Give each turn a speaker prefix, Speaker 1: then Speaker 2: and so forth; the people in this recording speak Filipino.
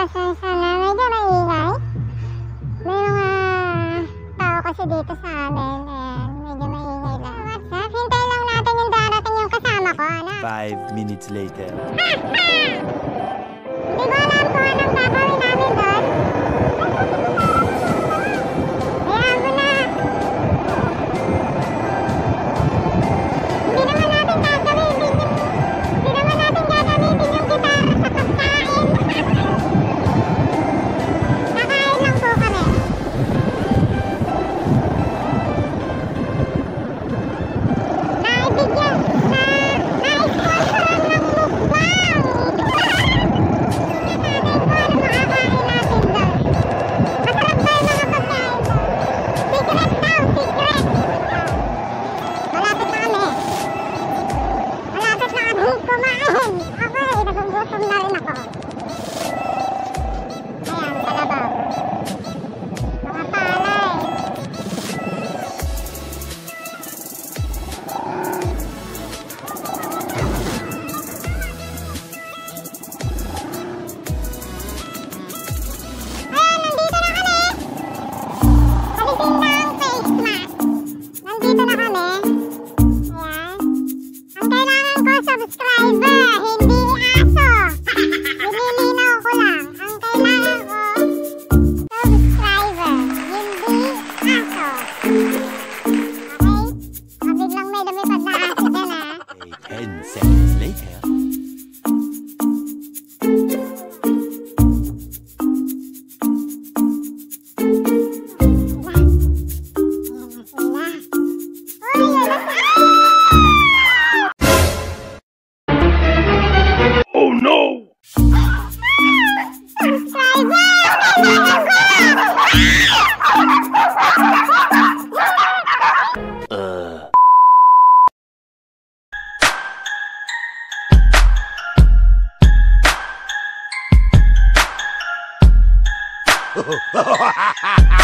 Speaker 1: pasensya na. Medyo maingay. May mga tao kasi dito sa amin. Ayan, medyo maingay lang. What's up? Hintay lang natin yung darating yung kasama ko, ano?
Speaker 2: 5 minutes later.
Speaker 1: Hindi ko alam kung anong gagawin namin doon. Hayaan mo na. Hindi naman natin gagamitin yung gitara sa pagkain. Kakain lang po kami. Naibigyan, na-sponsoran ng mukbang. Nagugutom na rin ako. Ayan, kalabaw. Mga palay. Ayan, nandito na kami. Alisin na ang face mask. Nandito na kami. Ayan. Ang kailangan ko, subscriber. Hindi aso. Nililinaw ko lang. Ang kailangan ko, subscriber. Hindi aso. Okay? Biglang may lumipad na aso dyan, ha?
Speaker 2: 10 seconds later.
Speaker 3: Oh no!
Speaker 2: Ha ha ha ha!